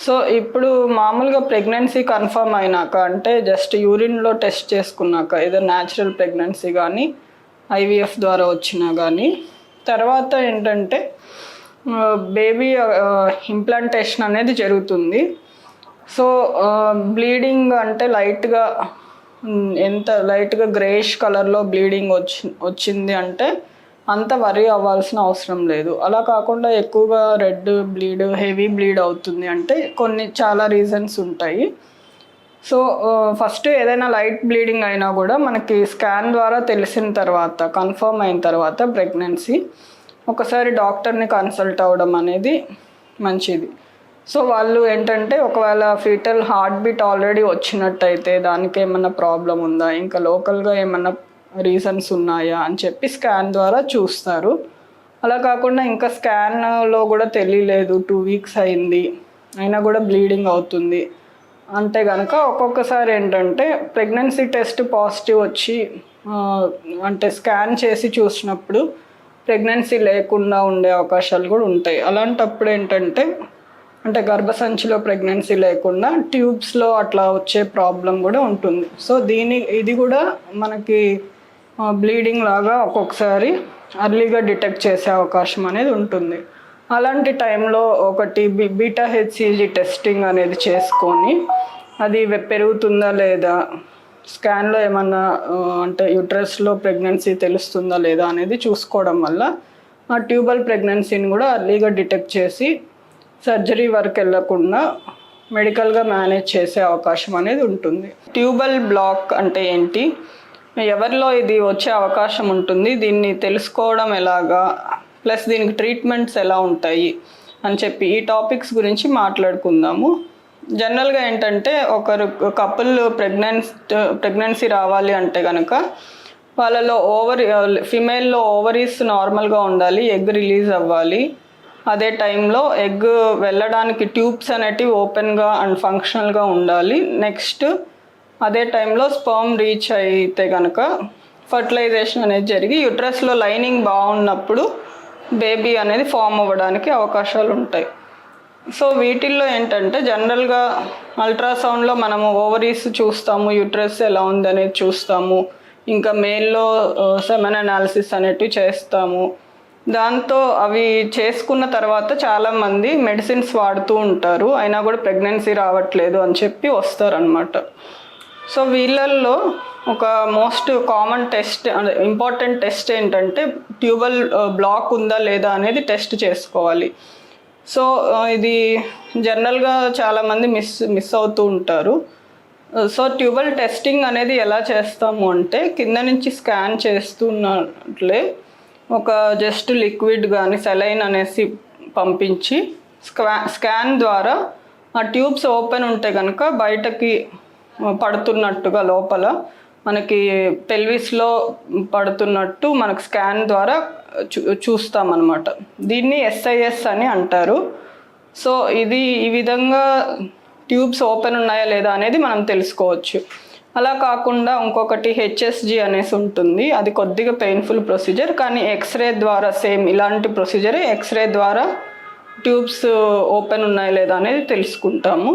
So ఇప్పుడు మామూలుగా pregnancy confirm అయినాక అంటే జస్ట్ యూరిన్లో టెస్ట్ చేసుకున్నాక ఏదో న్యాచురల్ ప్రెగ్నెన్సీ కానీ ఐవీఎఫ్ ద్వారా వచ్చినా కానీ తర్వాత ఏంటంటే బేబీ ఇంప్లాంటేషన్ అనేది జరుగుతుంది. సో బ్లీడింగ్ అంటే లైట్గా ఎంత లైట్గా గ్రేష్ కలర్లో బ్లీడింగ్ వచ్చింది అంటే అంత వరీ అవ్వాల్సిన అవసరం లేదు. అలా కాకుండా ఎక్కువగా రెడ్ బ్లీడ్ హెవీ బ్లీడ్ అవుతుంది అంటే చాలా రీజన్స్ ఉంటాయి. సో ఫస్ట్ ఏదైనా లైట్ బ్లీడింగ్ అయినా కూడా మనకి స్కాన్ ద్వారా తెలిసిన తర్వాత కన్ఫర్మ్ అయిన తర్వాత ప్రెగ్నెన్సీ ఒకసారి డాక్టర్ని కన్సల్ట్ అవ్వడం అనేది మంచిది. సో వాళ్ళు ఏంటంటే ఒకవేళ ఫీటల్ హార్ట్ బీట్ ఆల్రెడీ వచ్చినట్టయితే దానికి ఏమన్నా ప్రాబ్లం ఉందా, ఇంకా లోకల్గా ఏమన్నా రీజన్స్ ఉన్నాయా అని చెప్పి స్కాన్ ద్వారా చూస్తారు. అలా కాకుండా ఇంకా స్కాన్లో కూడా తెలియలేదు 2 వీక్స్ అయింది అయినా కూడా బ్లీడింగ్ అవుతుంది అంటే కనుక ఒక్కొక్కసారి ఏంటంటే ప్రెగ్నెన్సీ టెస్ట్ పాజిటివ్ వచ్చి అంటే స్కాన్ చేసి చూసినప్పుడు ప్రెగ్నెన్సీ లేకుండా ఉండే అవకాశాలు కూడా ఉంటాయి. అలాంటప్పుడు ఏంటంటే అంటే గర్భసంచిలో ప్రెగ్నెన్సీ లేకుండా ట్యూబ్స్లో అట్లా వచ్చే ప్రాబ్లం కూడా ఉంటుంది. సో ఇది కూడా మనకి బ్లీడింగ్ లాగా ఒక్కొక్కసారి అర్లీగా డిటెక్ట్ చేసే అవకాశం అనేది ఉంటుంది. అలాంటి టైంలో ఒకటి బీటా హెచ్సిజీ టెస్టింగ్ అనేది చేసుకొని అది పెరుగుతుందా లేదా, స్కాన్లో ఏమన్నా అంటే యూట్రస్లో ప్రెగ్నెన్సీ తెలుస్తుందా లేదా అనేది చూసుకోవడం వల్ల ఆ ట్యూబల్ ప్రెగ్నెన్సీని కూడా అర్లీగా డిటెక్ట్ చేసి సర్జరీ వరకు వెళ్ళకుండా మెడికల్గా మేనేజ్ చేసే అవకాశం అనేది ఉంటుంది. ట్యూబల్ బ్లాక్ అంటే ఏంటి, ఎవరిలో ఇది వచ్చే అవకాశం ఉంటుంది, దీన్ని తెలుసుకోవడం ఎలాగా, ప్లస్ దీనికి ట్రీట్మెంట్స్ ఎలా ఉంటాయి అని చెప్పి ఈ టాపిక్స్ గురించి మాట్లాడుకుందాము. జనరల్గా ఏంటంటే ఒకరు కపుల్ ప్రెగ్నెన్సీ రావాలి అంటే కనుక వాళ్ళలో ఫిమేల్లో ఓవరీస్ నార్మల్గా ఉండాలి, ఎగ్ రిలీజ్ అవ్వాలి. అదే టైంలో ఎగ్ వెళ్ళడానికి ట్యూబ్స్ అనేటివి ఓపెన్గా అండ్ ఫంక్షనల్గా ఉండాలి. నెక్స్ట్ అదే టైంలో స్పర్మ్ రీచ్ అయితే కనుక ఫర్టిలైజేషన్ అనేది జరిగి యూట్రస్లో లైనింగ్ బాగున్నప్పుడు బేబీ అనేది ఫామ్ అవ్వడానికి అవకాశాలు ఉంటాయి. సో వీటిల్లో ఏంటంటే జనరల్గా అల్ట్రాసౌండ్లో మనము ఓవరీస్ చూస్తాము, యూట్రస్ ఎలా ఉందనేది చూస్తాము, ఇంకా మేల్లో సెమెన్ అనాలిసిస్ అనేటివి చేస్తాము. దాంతో అవి చేసుకున్న తర్వాత చాలామంది మెడిసిన్స్ వాడుతూ ఉంటారు, అయినా కూడా ప్రెగ్నెన్సీ రావట్లేదు అని చెప్పి వస్తారనమాట. సో వీళ్ళల్లో ఒక most common test important test ఏంటంటే ట్యూబల్ బ్లాక్ ఉందా లేదా అనేది టెస్ట్ చేసుకోవాలి. సో ఇది జనరల్గా చాలామంది మిస్ అవుతూ ఉంటారు. సో ట్యూబల్ టెస్టింగ్ అనేది ఎలా చేస్తాము అంటే కింద నుంచి స్కాన్ చేస్తున్నట్లే ఒక జస్ట్ లిక్విడ్ కానీ సెలైన్ అనేసి పంపించి స్కాన్ ద్వారా ఆ ట్యూబ్స్ ఓపెన్ ఉంటే కనుక బయటకి పడుతున్నట్టుగా లోపల మనకి పెల్విస్లో పడుతున్నట్టు మనకు స్కాన్ ద్వారా చూస్తామన్నమాట. దీన్ని ఎస్ఐఎస్ అని అంటారు. సో ఈ విధంగా ట్యూబ్స్ ఓపెన్ ఉన్నాయా లేదా అనేది మనం తెలుసుకోవచ్చు. అలా కాకుండా ఇంకొకటి హెచ్ఎస్జి అనేసి ఉంటుంది, అది కొద్దిగా పెయిన్ఫుల్ ప్రొసీజర్, కానీ ఎక్స్రే ద్వారా సేమ్ ఇలాంటి ప్రొసీజరే ఎక్స్రే ద్వారా ట్యూబ్స్ ఓపెన్ ఉన్నాయా లేదా అనేది తెలుసుకుంటాము.